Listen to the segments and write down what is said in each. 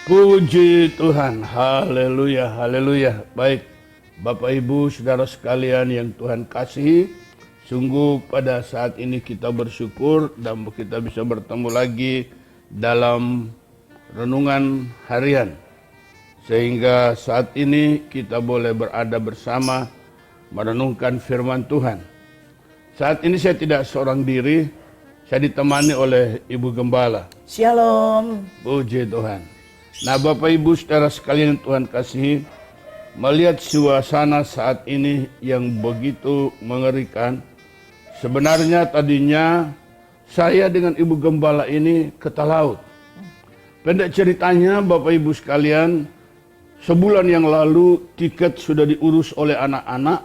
Puji Tuhan, haleluya, haleluya. Baik, Bapak Ibu, Saudara sekalian yang Tuhan kasihi, sungguh pada saat ini kita bersyukur dan kita bisa bertemu lagi dalam renungan harian. Sehingga saat ini kita boleh berada bersama merenungkan firman Tuhan. Saat ini saya tidak seorang diri, saya ditemani oleh Ibu Gembala. Shalom. Puji Tuhan. Nah, Bapak Ibu saudara sekalian yang Tuhan kasihi, melihat suasana saat ini yang begitu mengerikan. Sebenarnya tadinya saya dengan Ibu Gembala ini ke Talaut. Pendek ceritanya Bapak Ibu sekalian, sebulan yang lalu tiket sudah diurus oleh anak-anak,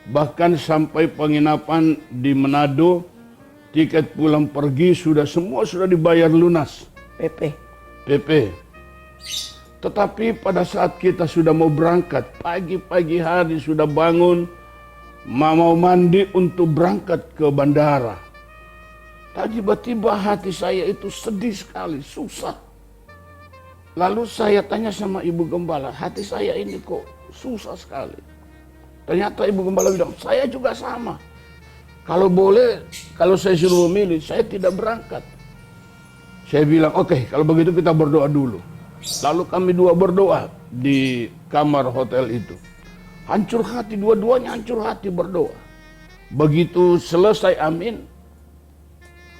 bahkan sampai penginapan di Manado, tiket pulang pergi semua sudah dibayar lunas. PP. Tetapi pada saat kita sudah mau berangkat, pagi-pagi hari sudah bangun, mau mandi untuk berangkat ke bandara. Tiba-tiba hati saya itu sedih sekali, susah. Lalu saya tanya sama Ibu Gembala, hati saya ini kok susah sekali. Ternyata Ibu Gembala bilang, saya juga sama. Kalau boleh, kalau saya suruh memilih, saya tidak berangkat. Saya bilang, oke, kalau begitu kita berdoa dulu. Lalu kami dua berdoa di kamar hotel itu. Hancur hati, dua-duanya hancur hati berdoa. Begitu selesai amin,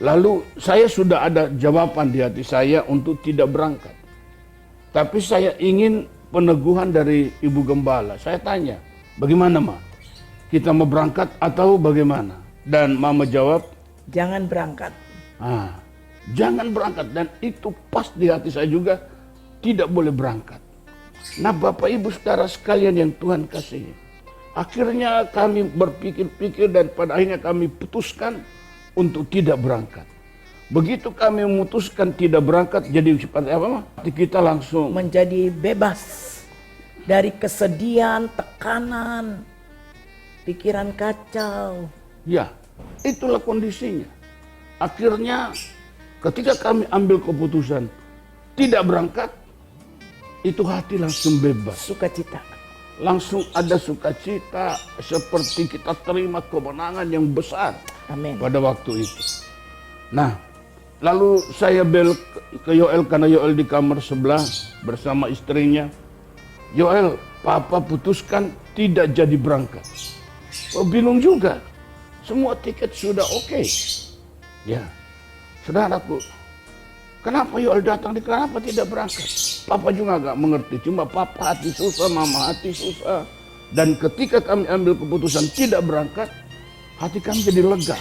lalu saya sudah ada jawaban di hati saya untuk tidak berangkat. Tapi saya ingin peneguhan dari Ibu Gembala. Saya tanya, bagaimana Ma? Kita mau berangkat atau bagaimana? Dan Mama jawab, jangan berangkat. Jangan berangkat. Dan itu pas di hati saya juga, tidak boleh berangkat. Nah, Bapak Ibu saudara sekalian yang Tuhan kasihi, akhirnya kami berpikir-pikir dan pada akhirnya kami putuskan untuk tidak berangkat. Begitu kami memutuskan tidak berangkat, jadi seperti apa mah? Kita langsung menjadi bebas dari kesedihan, tekanan, pikiran kacau. Ya, itulah kondisinya. Akhirnya ketika kami ambil keputusan tidak berangkat, itu hati langsung bebas. Sukacita. Langsung ada sukacita, seperti kita terima kemenangan yang besar. Amin. Pada waktu itu. Nah, lalu saya bel ke Yoel karena Yoel di kamar sebelah bersama istrinya. Yoel, Papa putuskan tidak jadi berangkat. Oh, bingung juga. Semua tiket sudah oke. Ya, saudaraku, kenapa Yoel datang, kenapa tidak berangkat? Papa juga gak mengerti, cuma Papa hati susah, Mama hati susah. Dan ketika kami ambil keputusan tidak berangkat, hati kami jadi lega.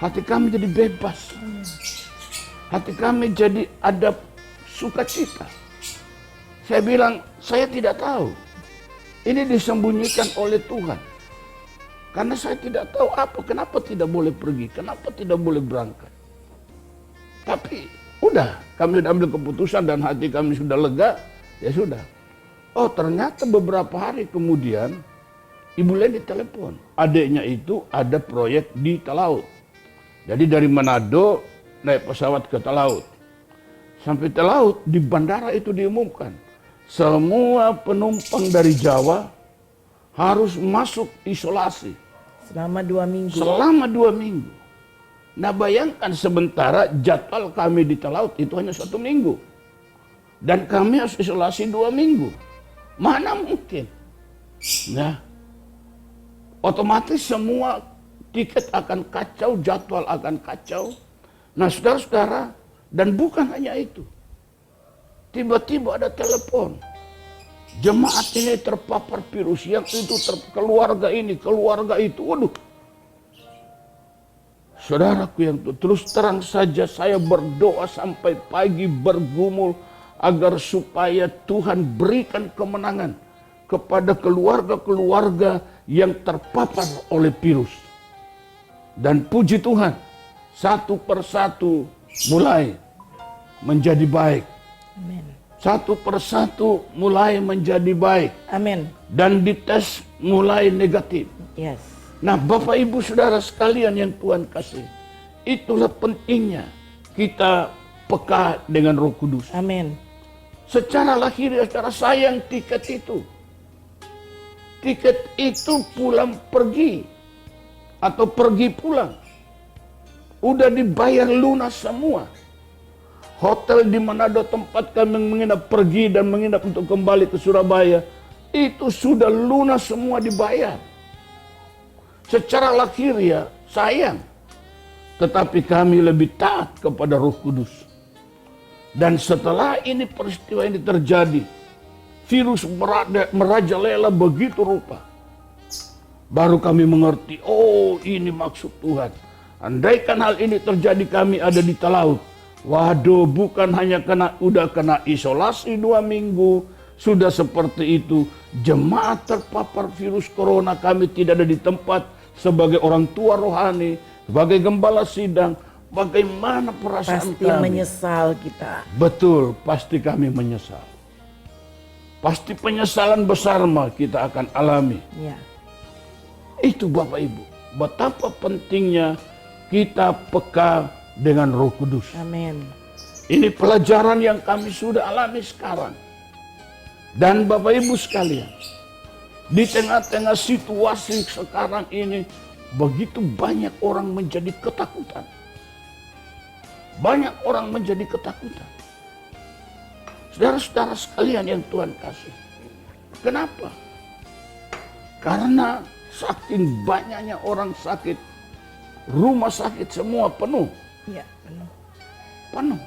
Hati kami jadi bebas. Hati kami jadi ada sukacita. Saya bilang, saya tidak tahu. Ini disembunyikan oleh Tuhan. Karena saya tidak tahu kenapa tidak boleh pergi, kenapa tidak boleh berangkat. Tapi udah, kami sudah ambil keputusan dan hati kami sudah lega, ya sudah. Oh, ternyata beberapa hari kemudian Ibu Leni telepon. Adiknya itu ada proyek di Talaut. Jadi dari Manado naik pesawat ke Talaut. Sampai Talaut, di bandara itu diumumkan, semua penumpang dari Jawa harus masuk isolasi. Selama 2 minggu. Selama 2 minggu. Nah, bayangkan sementara jadwal kami di Talaut itu hanya 1 minggu. Dan kami harus isolasi 2 minggu. Mana mungkin? Nah, otomatis semua tiket akan kacau, jadwal akan kacau. Nah, saudara-saudara, dan bukan hanya itu. Tiba-tiba ada telepon. Jemaat ini terpapar virus, yang itu keluarga ini, keluarga itu. Waduh. Saudaraku yang terus terang saja saya berdoa sampai pagi bergumul agar supaya Tuhan berikan kemenangan kepada keluarga-keluarga yang terpapar oleh virus. Dan puji Tuhan, satu persatu mulai menjadi baik. Amin. Satu persatu mulai menjadi baik. Amin. Dan dites mulai negatif. Yes. Nah, Bapak Ibu Saudara sekalian yang Tuhan kasih, itulah pentingnya kita peka dengan Roh Kudus. Amin. Secara lahiriah, secara sayang tiket itu. Tiket itu pulang pergi atau pergi pulang. Udah dibayar lunas semua. Hotel di Manado tempat kami menginap pergi dan menginap untuk kembali ke Surabaya, itu sudah lunas semua dibayar. Secara lahiriah sayang, tetapi kami lebih taat kepada Roh Kudus. Dan setelah ini peristiwa ini terjadi, virus merajalela begitu rupa. Baru kami mengerti, oh ini maksud Tuhan. Andaikan hal ini terjadi kami ada di Talaut. Waduh, bukan hanya udah kena isolasi 2 minggu, sudah seperti itu. Jemaat terpapar virus corona, kami tidak ada di tempat sebagai orang tua rohani, sebagai gembala sidang. Bagaimana perasaan Pasti kami? menyesal kita. Betul, pasti kami menyesal. Pasti penyesalan besar kita akan alami. Ya. Itu Bapak Ibu, betapa pentingnya kita peka dengan Roh Kudus. Amin. Ini pelajaran yang kami sudah alami sekarang. Dan Bapak Ibu sekalian, di tengah-tengah situasi sekarang ini, begitu banyak orang menjadi ketakutan. Banyak orang menjadi ketakutan. Saudara-saudara sekalian yang Tuhan kasih. Kenapa? Karena saking banyaknya orang sakit, rumah sakit semua penuh. Ya, penuh. Penuh.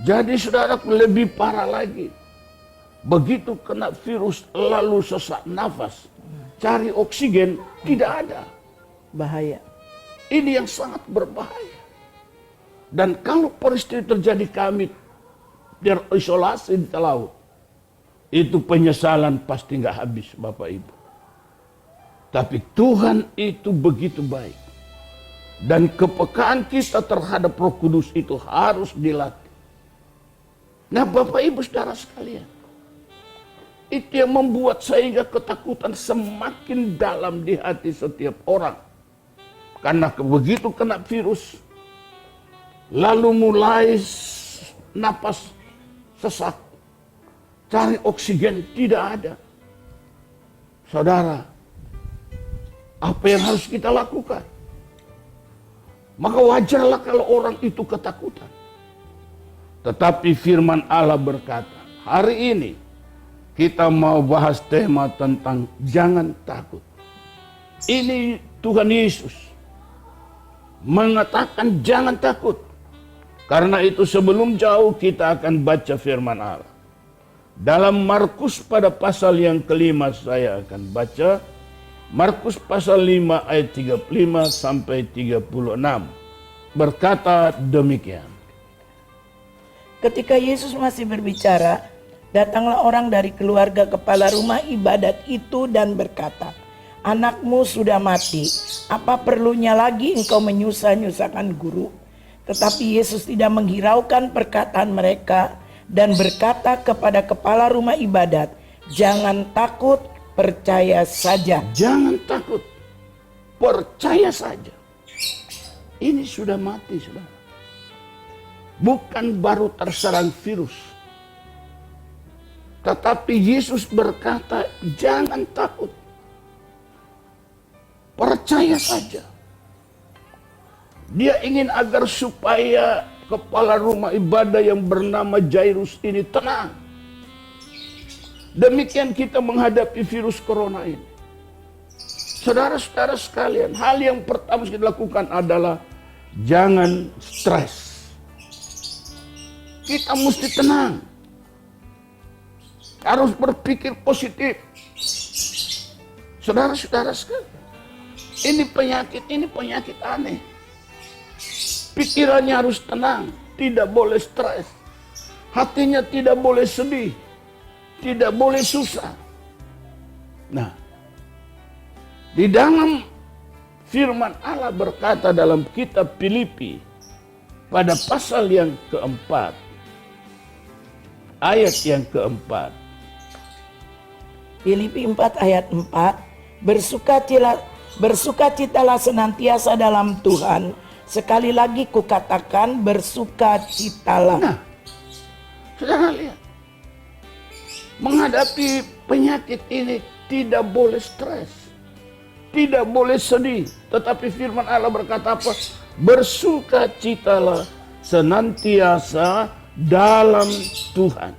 Jadi saudara lebih parah lagi. Begitu kena virus lalu sesak nafas, cari oksigen tidak ada. Bahaya. Ini yang sangat berbahaya. Dan kalau peristiwa terjadi kami terisolasi di Talaut, itu penyesalan pasti nggak habis Bapak Ibu. Tapi Tuhan itu begitu baik. Dan kepekaan kita terhadap Roh Kudus itu harus dilatih. Nah Bapak Ibu saudara sekalian, itu yang membuat sehingga ketakutan semakin dalam di hati setiap orang. Karena begitu kena virus, lalu mulai napas sesak, cari oksigen tidak ada. Saudara, apa yang harus kita lakukan? Maka wajarlah kalau orang itu ketakutan. Tetapi firman Allah berkata, hari ini kita mau bahas tema tentang jangan takut. Ini Tuhan Yesus mengatakan jangan takut. Karena itu sebelum jauh kita akan baca firman Allah. Dalam Markus pada pasal yang kelima saya akan baca. Markus pasal 5 ayat 35 sampai 36. Berkata demikian. Ketika Yesus masih berbicara, datanglah orang dari keluarga kepala rumah ibadat itu dan berkata, "Anakmu sudah mati, apa perlunya lagi engkau menyusah-nyusahkan guru?" Tetapi Yesus tidak menghiraukan perkataan mereka dan berkata kepada kepala rumah ibadat, "Jangan takut, percaya saja." Jangan takut, percaya saja. Ini sudah mati, saudara. Bukan baru terserang virus. Tetapi Yesus berkata, jangan takut. Percaya saja. Dia ingin agar supaya kepala rumah ibadah yang bernama Jairus ini tenang. Demikian kita menghadapi virus corona ini. Saudara-saudara sekalian, hal yang pertama kita lakukan adalah jangan stres. Kita mesti tenang. Harus berpikir positif. Saudara-saudara sekalian, ini penyakit aneh. Pikirannya harus tenang, tidak boleh stres. Hatinya tidak boleh sedih, tidak boleh susah. Nah, di dalam firman Allah berkata dalam kitab Filipi pada pasal yang keempat, ayat yang keempat. Filipi 4 ayat 4, bersukacitalah senantiasa dalam Tuhan. Sekali lagi kukatakan bersukacitalah. Nah, Saudara lihat, menghadapi penyakit ini tidak boleh stres, tidak boleh sedih. Tetapi firman Allah berkata apa? Bersukacitalah senantiasa dalam Tuhan.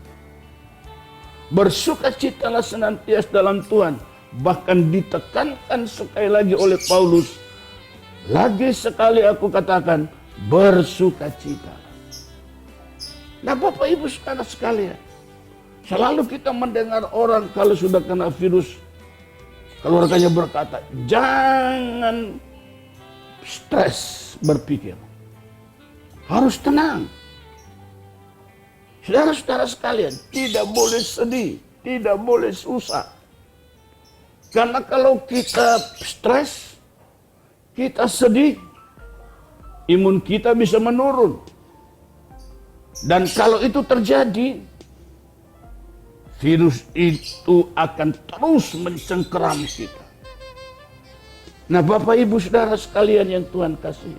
Bersukacitalah senantiasa dalam Tuhan. Bahkan ditekankan sekali lagi oleh Paulus. Lagi sekali aku katakan, bersukacitalah. Nah Bapak Ibu saudara sekalian, selalu kita mendengar orang kalau sudah kena virus, keluarganya berkata, jangan stres berpikir. Harus tenang. Saudara-saudara sekalian, tidak boleh sedih, tidak boleh susah. Karena kalau kita stres, kita sedih, imun kita bisa menurun. Dan kalau itu terjadi, virus itu akan terus mencengkeram kita. Nah Bapak Ibu Saudara sekalian yang Tuhan kasih.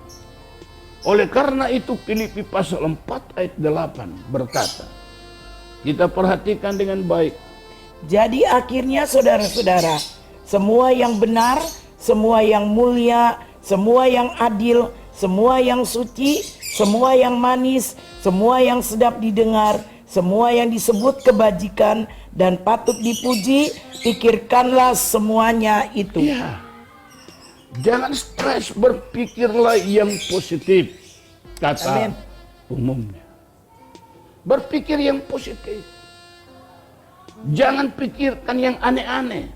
Oleh karena itu Filipi pasal 4 ayat 8 berkata, kita perhatikan dengan baik. Jadi akhirnya saudara-saudara, semua yang benar, semua yang mulia, semua yang adil, semua yang suci, semua yang manis, semua yang sedap didengar, semua yang disebut kebajikan dan patut dipuji, pikirkanlah semuanya itu. Ya. Jangan stres, berpikirlah yang positif, kata Amin. umumnya. Berpikir yang positif. Jangan pikirkan yang aneh-aneh.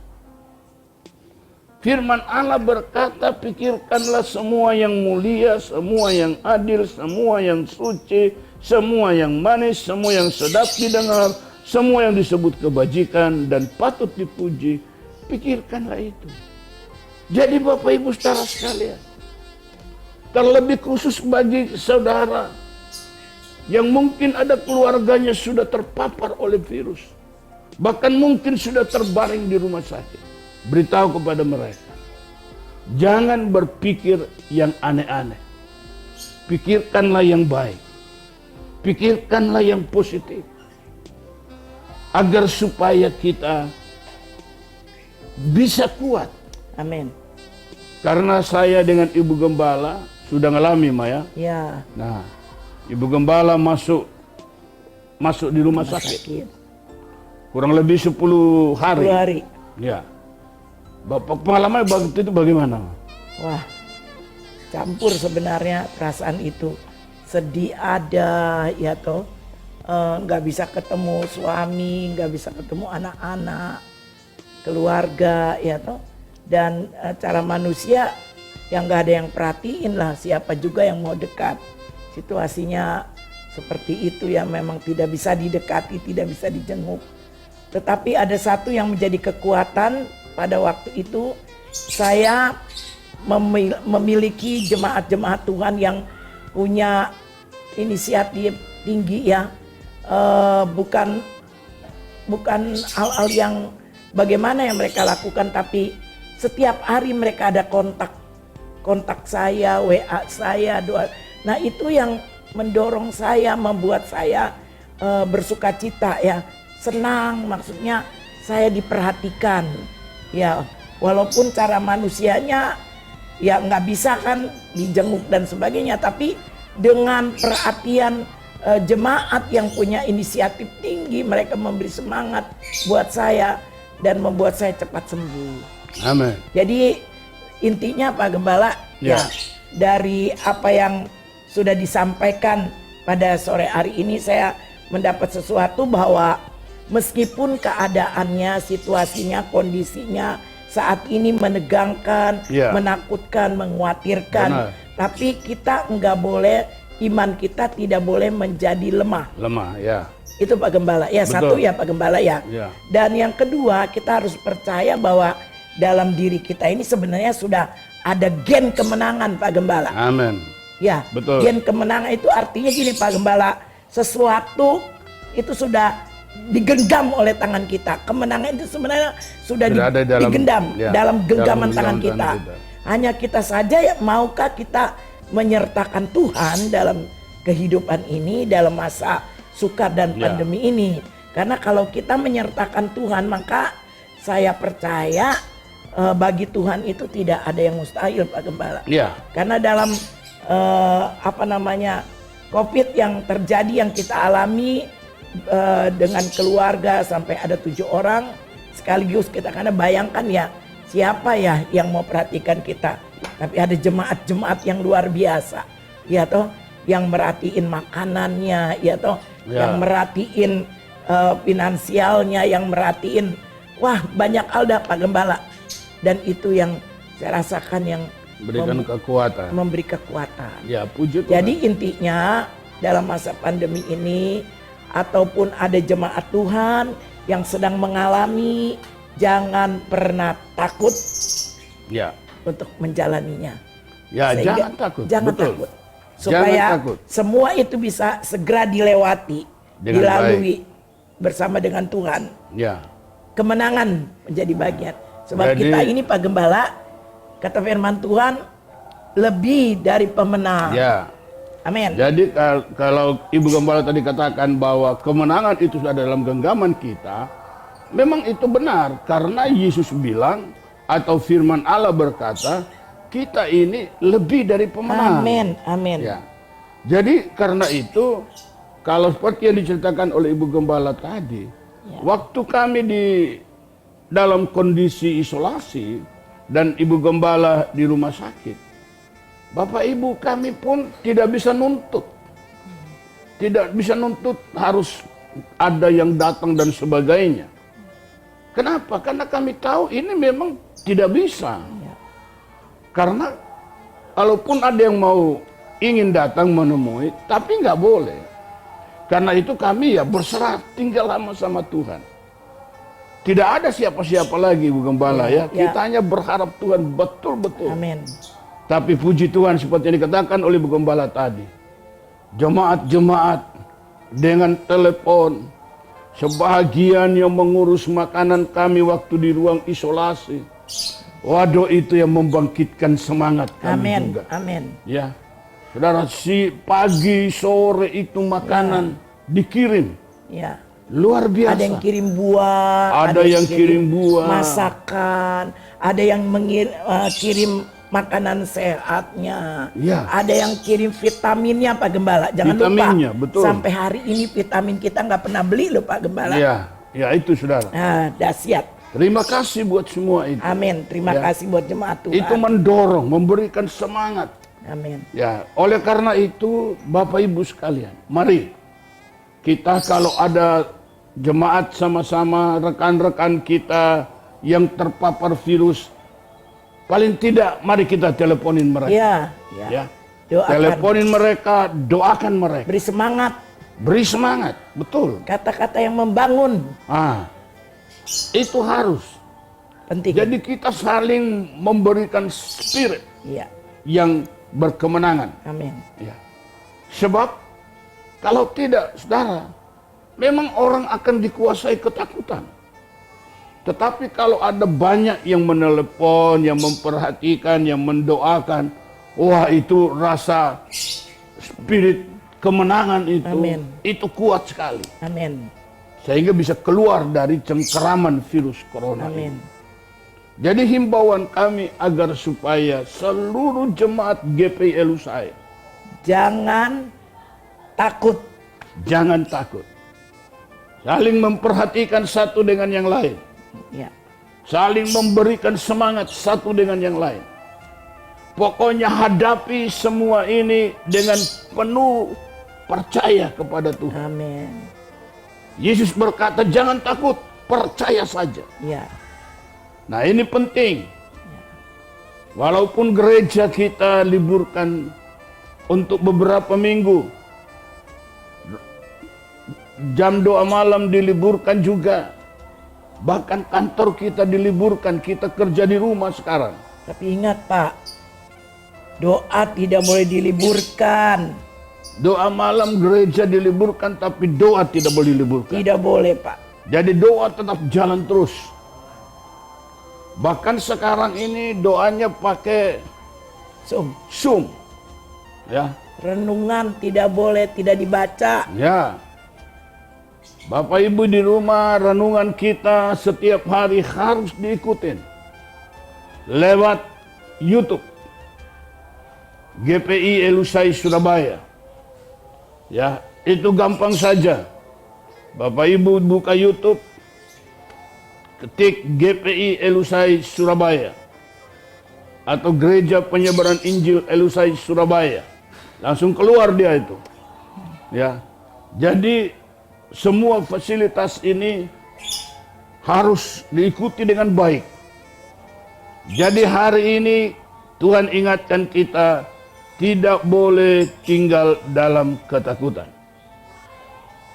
Firman Allah berkata, pikirkanlah semua yang mulia, semua yang adil, semua yang suci, semua yang manis, semua yang sedap didengar, semua yang disebut kebajikan dan patut dipuji. Pikirkanlah itu. Jadi Bapak Ibu saudara sekalian, terlebih khusus bagi saudara yang mungkin ada keluarganya sudah terpapar oleh virus, bahkan mungkin sudah terbaring di rumah sakit, beritahu kepada mereka, jangan berpikir yang aneh-aneh, pikirkanlah yang baik, pikirkanlah yang positif, agar supaya kita bisa kuat. Amin. Karena saya dengan Ibu Gembala sudah ngalami, Maya. Ya. Nah, Ibu Gembala masuk di rumah sakit. Kurang lebih 10 hari. 10 hari. Ya. Bapak pengalaman waktu itu bagaimana? Wah, campur sebenarnya perasaan itu. Sedih ada, ya toh. Nggak bisa ketemu suami, nggak bisa ketemu anak-anak, keluarga, ya toh. Dan cara manusia yang nggak ada yang perhatiin lah, siapa juga yang mau dekat. Situasinya seperti itu ya, memang tidak bisa didekati, tidak bisa dijenguk. Tetapi ada satu yang menjadi kekuatan pada waktu itu, saya memiliki jemaat-jemaat Tuhan yang punya inisiatif tinggi ya, bukan hal-hal yang bagaimana yang mereka lakukan, tapi setiap hari mereka ada kontak saya, WA saya, doa. Nah itu yang mendorong saya, membuat saya bersukacita ya, senang, maksudnya saya diperhatikan ya, walaupun cara manusianya ya nggak bisa kan dijenguk dan sebagainya, tapi dengan perhatian jemaat yang punya inisiatif tinggi, mereka memberi semangat buat saya dan membuat saya cepat sembuh. Amin. Jadi intinya Pak Gembala ya, dari apa yang sudah disampaikan pada sore hari ini, saya mendapat sesuatu bahwa meskipun keadaannya, situasinya, kondisinya saat ini menegangkan, menakutkan, mengkhawatirkan, tapi kita nggak boleh, iman kita tidak boleh menjadi lemah. Lemah, ya. Itu Pak Gembala ya. Betul. Satu ya Pak Gembala ya. Dan yang kedua, kita harus percaya bahwa dalam diri kita ini sebenarnya sudah ada gen kemenangan Pak Gembala. Amin. Ya, betul. Gen kemenangan itu artinya gini Pak Gembala, sesuatu itu sudah digenggam oleh tangan kita. Kemenangan itu sebenarnya sudah digenggam dalam genggaman tangan kita. Hanya kita saja ya, maukah kita menyertakan Tuhan dalam kehidupan ini, dalam masa sukar dan Ya. pandemi ini. Karena kalau kita menyertakan Tuhan, maka saya percaya bagi Tuhan itu tidak ada yang mustahil, Pak Gembala. Ya. Karena dalam COVID yang terjadi, yang kita alami dengan keluarga sampai ada 7 orang sekaligus, kita karena bayangkan ya, siapa ya yang mau perhatikan kita. Tapi ada jemaat-jemaat yang luar biasa, ya toh, yang merhatiin makanannya, ya toh, Ya. yang merhatiin finansialnya, yang merhatiin, wah banyak hal dah Pak Gembala. Dan itu yang saya rasakan yang Berikan kekuatan. memberi kekuatan. Ya, puji Tuhan. Jadi intinya dalam masa pandemi ini, ataupun ada jemaat Tuhan yang sedang mengalami, jangan pernah takut Ya. untuk menjalaninya. Ya, Sehingga jangan takut. Jangan Betul. takut. Supaya Jangan takut. semua itu bisa segera dilewati, Dengan dilalui bersama dengan Tuhan. Ya. Kemenangan menjadi bagian. Sebab Jadi- kita ini Pak Gembala, kata firman Tuhan, lebih dari pemenang. Ya. Amin. Jadi kalau Ibu Gembala tadi katakan bahwa kemenangan itu sudah dalam genggaman kita, memang itu benar karena Yesus bilang atau firman Allah berkata, kita ini lebih dari pemenang. Amin. Amin. Ya. Jadi karena itu kalau seperti yang diceritakan oleh Ibu Gembala tadi, Ya. waktu kami di dalam kondisi isolasi dan Ibu Gembala di rumah sakit, Bapak Ibu kami pun tidak bisa nuntut. Tidak bisa nuntut harus ada yang datang dan sebagainya. Kenapa? Karena kami tahu ini memang tidak bisa. Ya. Karena kalaupun ada yang mau ingin datang menemui, tapi nggak boleh. Karena itu kami ya berserah tinggal lama sama Tuhan. Tidak ada siapa-siapa lagi Bu Gembala ya. Ya. Kita hanya berharap Tuhan betul-betul. Amin. Tapi puji Tuhan seperti yang dikatakan oleh Bu Gembala tadi. Jemaat-jemaat dengan telepon. Sebahagian yang mengurus makanan kami waktu di ruang isolasi. Waduh, itu yang membangkitkan semangat kami Amin. juga. Amin. Ya, saudara, si pagi sore itu makanan dikirim. Ya. Luar biasa. Ada yang kirim buah, Ada yang kirim buah. masakan, ada yang kirim makanan sehatnya, Ya. ada yang kirim vitaminnya Pak Gembala. Jangan Vitaminnya, lupa, betul. sampai hari ini vitamin kita nggak pernah beli loh Pak Gembala. Ya, ya itu saudara. Nah, dahsyat. Terima kasih buat semua itu. Amin. Terima Ya. kasih buat jemaat Tuhan. Itu mendorong, memberikan semangat. Amin. Ya, oleh karena itu Bapak Ibu sekalian, mari kita kalau ada jemaat sama-sama rekan-rekan kita yang terpapar virus, paling tidak mari kita teleponin mereka. Ya, ya. Ya. Doakan. Teleponin mereka, doakan mereka. Beri semangat. Beri semangat, betul. Kata-kata yang membangun. Itu harus. Penting. Jadi kita saling memberikan spirit Iya. yang berkemenangan. Amin. Ya. Sebab kalau tidak, saudara, memang orang akan dikuasai ketakutan. Tetapi kalau ada banyak yang menelepon, yang memperhatikan, yang mendoakan, wah itu rasa spirit kemenangan itu, Amin. itu kuat sekali. Amin. Sehingga bisa keluar dari cengkeraman virus corona Amin. ini. Jadi himbauan kami agar supaya seluruh jemaat GPI Elusai Jangan takut. jangan takut. Saling memperhatikan satu dengan yang lain. Ya. Saling memberikan semangat satu dengan yang lain. Pokoknya hadapi semua ini dengan penuh percaya kepada Tuhan. Amin. Yesus berkata, jangan takut, percaya saja. Ya. Nah ini penting. Walaupun gereja kita liburkan untuk beberapa minggu, jam doa malam diliburkan juga. Bahkan kantor kita diliburkan, kita kerja di rumah sekarang. Tapi ingat Pak, doa tidak boleh diliburkan. Doa malam gereja diliburkan, tapi doa tidak boleh diliburkan. Tidak boleh Pak. Jadi doa tetap jalan terus. Bahkan sekarang ini doanya pakai Zoom. Ya, Renungan tidak boleh tidak dibaca. ya. Bapak Ibu di rumah, renungan kita setiap hari harus diikutin lewat YouTube GPI Elusai Surabaya. Ya, itu gampang saja. Bapak Ibu buka YouTube, ketik GPI Elusai Surabaya atau Gereja Penyebaran Injil Elusai Surabaya. Langsung keluar dia itu. Ya. Jadi semua fasilitas ini harus diikuti dengan baik. Jadi hari ini Tuhan ingatkan kita tidak boleh tinggal dalam ketakutan.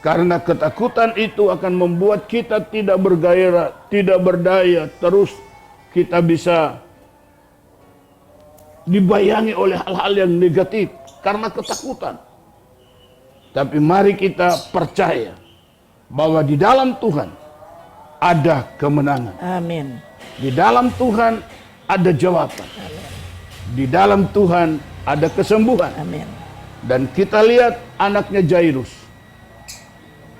Karena ketakutan itu akan membuat kita tidak bergairah, tidak berdaya, terus kita bisa dibayangi oleh hal-hal yang negatif karena ketakutan. Tapi mari kita percaya bahwa di dalam Tuhan ada kemenangan. Amin. Di dalam Tuhan ada jawaban. Amin. Di dalam Tuhan ada kesembuhan. Amin. Dan kita lihat anaknya Jairus.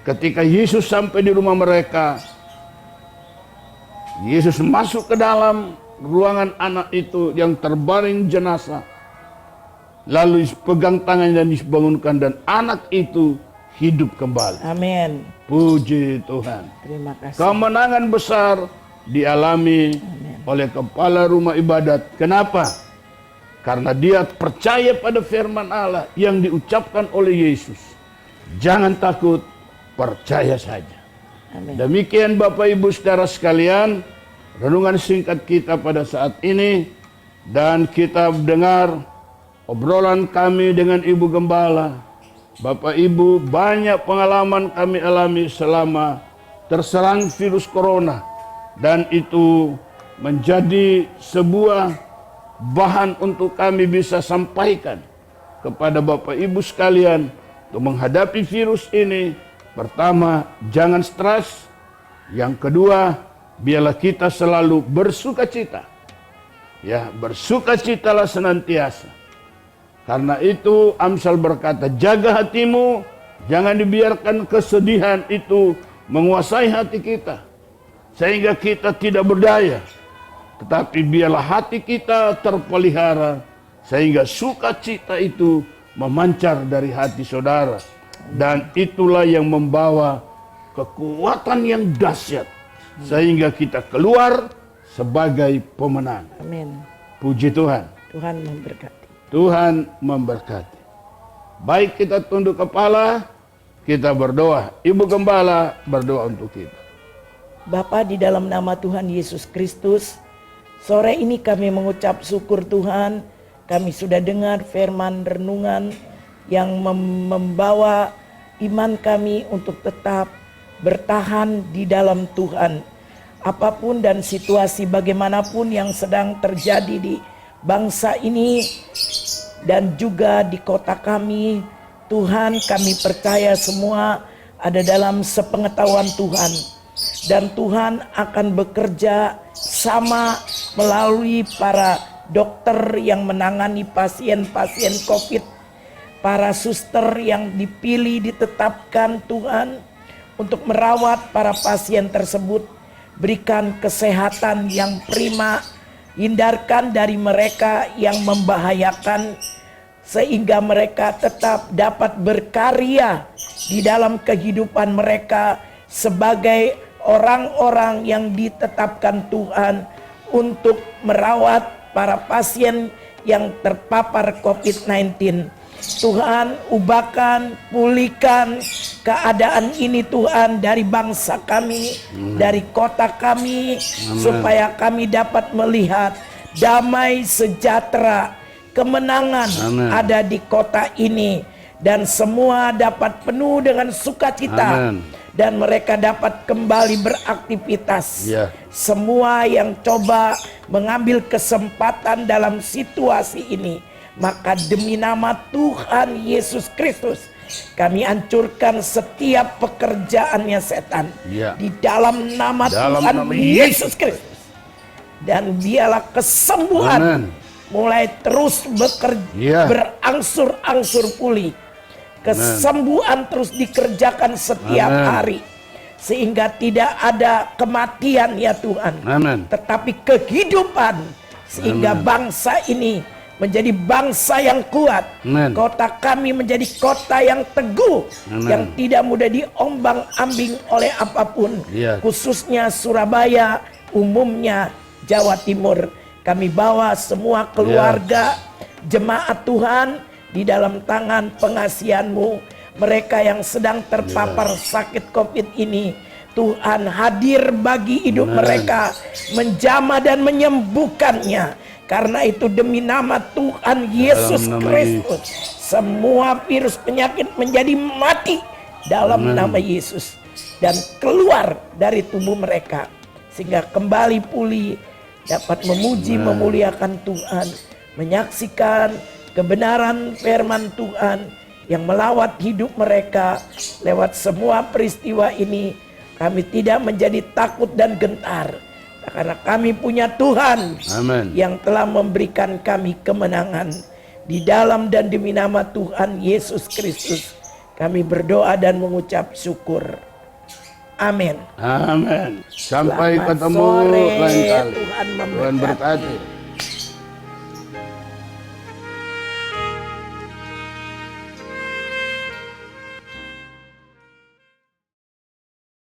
Ketika Yesus sampai di rumah mereka, Yesus masuk ke dalam ruangan anak itu yang terbaring jenazah. Lalu pegang tangannya dan dibangunkan dan anak itu hidup kembali. Amin. Puji Tuhan. Terima kasih. Kemenangan besar dialami oleh kepala rumah ibadat. Kenapa? Karena dia percaya pada firman Allah yang diucapkan oleh Yesus. Jangan takut, percaya saja. Amin. Demikian Bapak Ibu Saudara sekalian, renungan singkat kita pada saat ini. Dan kita dengar obrolan kami dengan Ibu Gembala. Bapak Ibu, banyak pengalaman kami alami selama terserang virus corona. Dan itu menjadi sebuah bahan untuk kami bisa sampaikan kepada Bapak Ibu sekalian untuk menghadapi virus ini. Pertama, jangan stres. Yang kedua, biarlah kita selalu bersukacita. Ya, bersukacitalah senantiasa. Karena itu Amsal berkata, jaga hatimu, jangan dibiarkan kesedihan itu menguasai hati kita. Sehingga kita tidak berdaya. Tetapi biarlah hati kita terpelihara. Sehingga sukacita itu memancar dari hati saudara. Dan itulah yang membawa kekuatan yang dahsyat. Sehingga kita keluar sebagai pemenang. Amin. Puji Tuhan. Tuhan memberkati. Tuhan memberkati. Baik, kita tunduk kepala, kita berdoa. Ibu Gembala berdoa untuk kita. Bapa, di dalam nama Tuhan Yesus Kristus, sore ini kami mengucap syukur Tuhan. Kami sudah dengar firman renungan yang membawa iman kami untuk tetap bertahan di dalam Tuhan. Apapun dan situasi bagaimanapun yang sedang terjadi di bangsa ini dan juga di kota kami, Tuhan, kami percaya semua ada dalam sepengetahuan Tuhan. Dan Tuhan akan bekerja sama melalui para dokter yang menangani pasien-pasien COVID, para suster yang dipilih, ditetapkan Tuhan untuk merawat para pasien tersebut. Berikan kesehatan yang prima, hindarkan dari mereka yang membahayakan, sehingga mereka tetap dapat berkarya di dalam kehidupan mereka sebagai orang-orang yang ditetapkan Tuhan untuk merawat para pasien yang terpapar COVID-19. Tuhan, ubahkan, pulihkan keadaan ini Tuhan dari bangsa kami, dari kota kami, supaya kami dapat melihat damai sejahtera, kemenangan ada di kota ini, dan semua dapat penuh dengan sukacita. Dan mereka dapat kembali beraktivitas. Semua yang coba mengambil kesempatan dalam situasi ini, maka demi nama Tuhan Yesus Kristus, kami hancurkan setiap pekerjaannya setan. Di dalam nama Tuhan Yesus Kristus. Dan biarlah kesembuhan mulai terus bekerja, berangsur-angsur pulih. kesembuhan terus dikerjakan setiap Amen. hari, sehingga tidak ada kematian ya Tuhan, Amin. tetapi kehidupan, sehingga bangsa ini menjadi bangsa yang kuat. Amen. Kota kami menjadi kota yang teguh, Amen. yang tidak mudah diombang-ambing oleh apapun, Iya. khususnya Surabaya, umumnya Jawa Timur. Kami bawa semua keluarga jemaat Tuhan di dalam tangan pengasihan-Mu. Mereka yang sedang terpapar sakit COVID ini, Tuhan hadir bagi hidup mereka, menjamah dan menyembuhkannya. Karena itu demi nama Tuhan Yesus Dalam nama Kristus, semua virus penyakit menjadi mati dalam nama Yesus, dan keluar dari tubuh mereka, sehingga kembali pulih, dapat memuji memuliakan Tuhan, menyaksikan kebenaran firman Tuhan yang melawat hidup mereka. Lewat semua peristiwa ini, kami tidak menjadi takut dan gentar, karena kami punya Tuhan Amin. yang telah memberikan kami kemenangan. Di dalam dan demi nama Tuhan Yesus Kristus, kami berdoa dan mengucap syukur. Amin. Amin. Sampai Selamat ketemu sore. lain kali. Tuhan Tuhan memberkati. berkati.